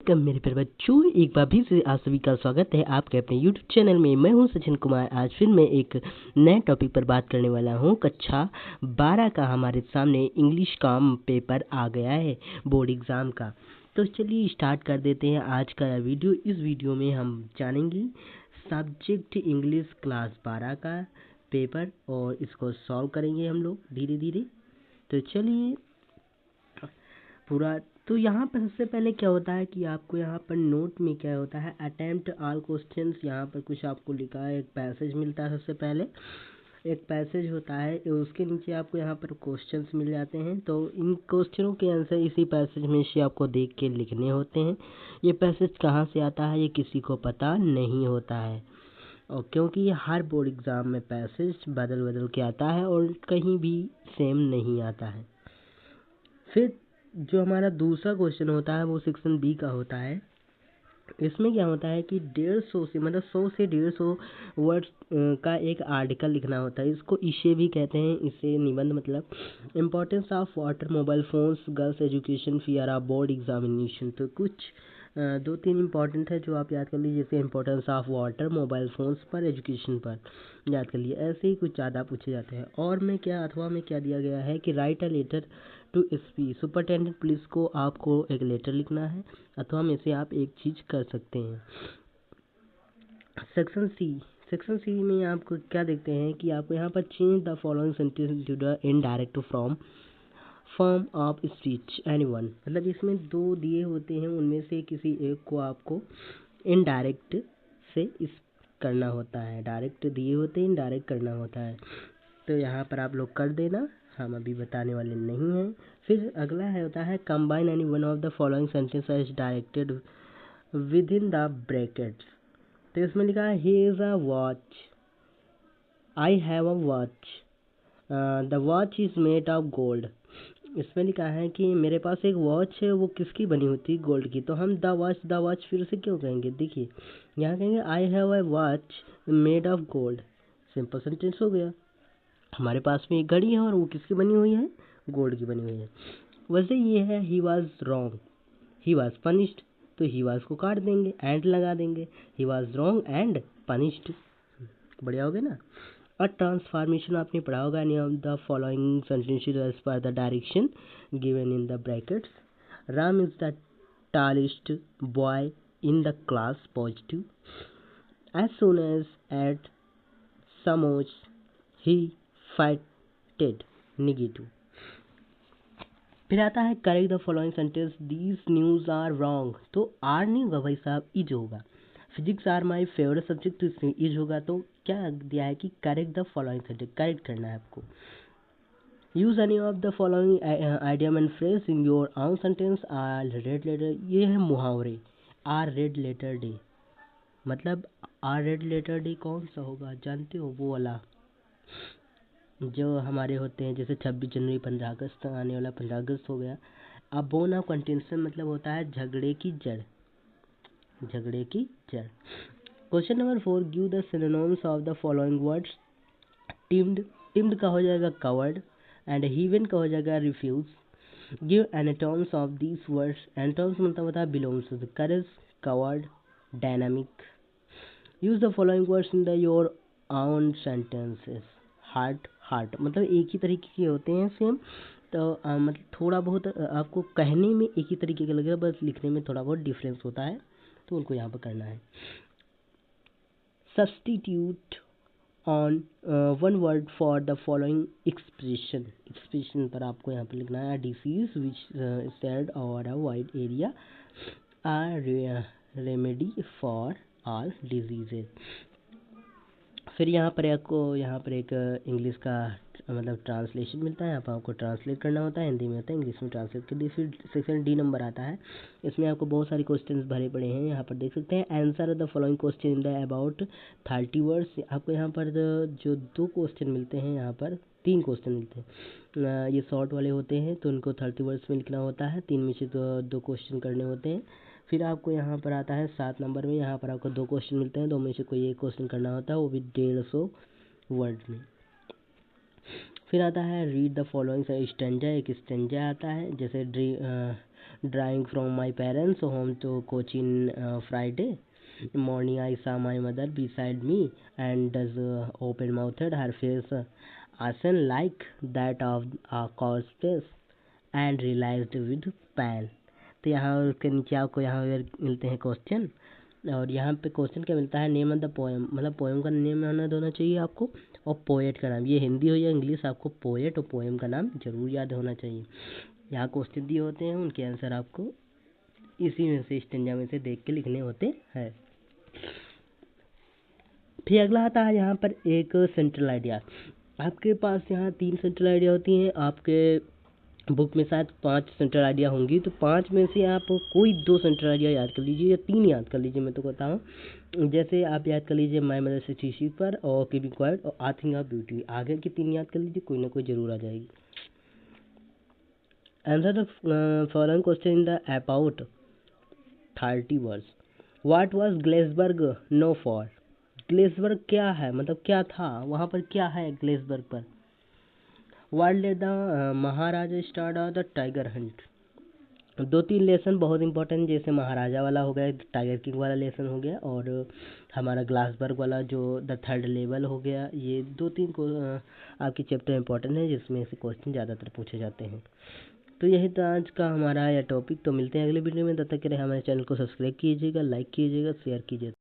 Welcome मेरे प्यारे बच्चों, एक बार फिर से आप सभी का स्वागत है आपके अपने YouTube चैनल में। मैं हूं सचिन कुमार। आज फिर मैं एक नए टॉपिक पर बात करने वाला हूं। कक्षा 12 का हमारे सामने इंग्लिश का पेपर आ गया है, बोर्ड एग्ज़ाम का। तो चलिए स्टार्ट कर देते हैं आज का वीडियो। इस वीडियो में हम जानेंगे सब्जेक्ट इंग्लिश क्लास 12 का पेपर और इसको सॉल्व करेंगे हम लोग धीरे धीरे। तो चलिए पूरा। तो यहाँ पर सबसे पहले क्या होता है कि आपको यहाँ पर नोट में क्या होता है, अटेम्प्ट ऑल क्वेश्चंस। यहाँ पर कुछ आपको लिखा है, एक पैसेज मिलता है। सबसे पहले एक पैसेज होता है, उसके नीचे आपको यहाँ पर क्वेश्चंस मिल जाते हैं। तो इन क्वेश्चनों के आंसर इसी पैसेज में से आपको देख के लिखने होते हैं। ये पैसेज कहाँ से आता है ये किसी को पता नहीं होता है, और क्योंकि ये हर बोर्ड एग्ज़ाम में पैसेज बदल बदल के आता है और कहीं भी सेम नहीं आता है। फिर जो हमारा दूसरा क्वेश्चन होता है वो सेक्शन बी का होता है। इसमें क्या होता है कि 150 से मतलब 100 से 150 वर्ड्स का एक आर्टिकल लिखना होता है। इसको इसे भी कहते हैं, इसे निबंध। मतलब importance of water mobile phones girls education fear of board examination. तो कुछ 2-3 इम्पॉर्टेंट है जो आप याद कर लीजिए, जैसे importance of water mobile phones पर एजुकेशन पर याद कर लिए। ऐसे ही कुछ ज़्यादा पूछे जाते हैं। और में क्या अथवा में क्या दिया गया है कि write a letter to SP superintendent police को आपको एक लेटर लिखना है, अथवा में से आप एक चीज़ कर सकते हैं। सेक्शन सी में आपको क्या देखते हैं कि आपको यहाँ पर change the following sentence to the indirect from form of speech anyone. मतलब इसमें 2 दिए होते हैं, उनमें से किसी एक को आपको इनडायरेक्ट से इस करना होता है। डायरेक्ट दिए होते हैं, इनडायरेक्ट करना होता है। तो यहाँ पर आप लोग कर देना, हम अभी बताने वाले नहीं हैं। फिर अगला है होता है combine any one of the following sentence as directed within the brackets. तो इसमें लिखा है he is a watch, I have a watch, the watch is made of gold. इसमें लिखा है कि मेरे पास एक वॉच है, वो किसकी बनी होती है, गोल्ड की। तो हम द वॉच फिर से क्यों कहेंगे, देखिए यहाँ कहेंगे आई have a watch made of gold. Simple sentence हो गया। हमारे पास में एक घड़ी है और वो किसकी बनी हुई है, गोल्ड की बनी हुई है। वैसे ये है he was wrong, he was punished. तो ही वॉज को काट देंगे, एंड लगा देंगे, he was wrong and punished. बढ़िया हो गया ना। अ ट्रांसफॉर्मेशन आपने पढ़ा होगा, any of the following sentences as per the direction given in the brackets. Ram is the tallest boy in the class positive. As soon as at Samos he fighted negative. फिर आता है correct the following sentence these news are wrong. तो are नहीं होगा भाई साहब, is होगा। Physics are my favourite subject, तो इसमें इज होगा। तो क्या दिया है कि correct the following sentence, correct करना है आपको। Use any of the following idiom and phrase in your own sentence. A red letter, ये है मुहावरे। आर रेड लेटर डे, मतलब आर रेड लेटर डे कौन सा होगा जानते हो, वो वाला जो हमारे होते हैं, जैसे 26 जनवरी, 15 अगस्त, आने वाला 15 अगस्त हो गया। अब बोन ऑफ कंटेंशन मतलब होता है झगड़े की जड़, झगड़े की जड़। Question number 4, give the synonyms of the following words. Timid, timid का हो जाएगा कवर्ड, एंड हीवन का हो जाएगा refuge. Give antonyms of this words. Antonyms मतलब होता है belongs to courage, coward, dynamic. Use the following words in the your own sentences. Heart, heart मतलब एक ही तरीके के होते हैं सेम। तो मतलब थोड़ा बहुत आपको कहने में एक ही तरीके का लगेगा, बस लिखने में थोड़ा बहुत डिफरेंस होता है, तो उनको यहाँ पर करना है। Substitute on one word for the following expression. Expression पर आपको यहाँ पर लिखना है disease which spread over a wide area, a remedy for all diseases. फिर यहाँ पर एक इंग्लिश का मतलब ट्रांसलेशन मिलता है, यहाँ पर आपको ट्रांसलेट करना होता है, हिंदी में होता है, इंग्लिश में ट्रांसलेट कर दिए। फिर सेक्शन डी नंबर आता है, इसमें आपको बहुत सारे क्वेश्चंस भरे पड़े हैं। यहाँ पर देख सकते हैं answer the following question in the about 30 words. आपको यहाँ पर जो 2 क्वेश्चन मिलते हैं, यहाँ पर 3 क्वेश्चन मिलते हैं, ये शॉर्ट वाले होते हैं, तो उनको 30 वर्ड्स में लिखना होता है। 3 में से 2 क्वेश्चन करने होते हैं। फिर आपको यहाँ पर आता है 7 नंबर में, यहाँ पर आपको 2 क्वेश्चन मिलते हैं, 2 में से कोई एक क्वेश्चन करना होता है, वो भी 150 वर्ड में। फिर आता है रीड द फॉलोइंग स्टेंजा, एक स्टेंजा आता है, जैसे driving from my parents home to Cochin Friday morning. I saw my mother beside me and does open mouthed, her face ashen like that of a cow's face, and realized with pain. तो यहाँ उसके नीचे आपको यहाँ पर मिलते हैं question, और यहाँ पे क्वेश्चन क्या मिलता है, नेम ऑफ द पोएम, मतलब पोएम का नेम होना चाहिए आपको, और पोएट का नाम, ये हिंदी हो या इंग्लिश, आपको पोएट और पोएम का नाम जरूर याद होना चाहिए। यहाँ क्वेश्चन दिए होते हैं, उनके आंसर आपको इसी में से स्टेंजा में से देख के लिखने होते हैं। फिर अगला आता है यहाँ पर एक सेंट्रल आइडिया। आपके पास यहाँ 3 सेंट्रल आइडिया होती हैं, आपके बुक में शायद 5 सेंट्रल आइडिया होंगी, तो 5 में से आप कोई 2 सेंट्रल आइडिया याद कर लीजिए या 3 याद कर लीजिए। मैं तो कहता हूँ जैसे आप याद कर लीजिए माई मदर से टीचिंग पर, और कीपिंग क्वाइट, और आई थिंक ऑफ ब्यूटी। आगे की 3 याद कर लीजिए, कोई ना कोई जरूर आ जाएगी। Answer the following question in the about 30 words. What was Glasberg known for? Glasberg क्या है, मतलब क्या था वहाँ पर, क्या है ग्लेसबर्ग पर? What led the Maharaja start the tiger Hunt? 2-3 lesson बहुत इंपॉर्टेंट, जैसे महाराजा वाला हो गया, टाइगर किंग वाला लेसन हो गया, और हमारा ग्लासबर्ग वाला जो द थर्ड लेवल हो गया। ये 2-3 को आपके चैप्टर इंपॉर्टेंट है, जिसमें से क्वेश्चन ज़्यादातर पूछे जाते हैं। तो यही था आज का हमारा यह टॉपिक। तो मिलते हैं अगले वीडियो में, तब तक के लिए हमारे चैनल को सब्सक्राइब कीजिएगा, लाइक कीजिएगा, शेयर कीजिएगा।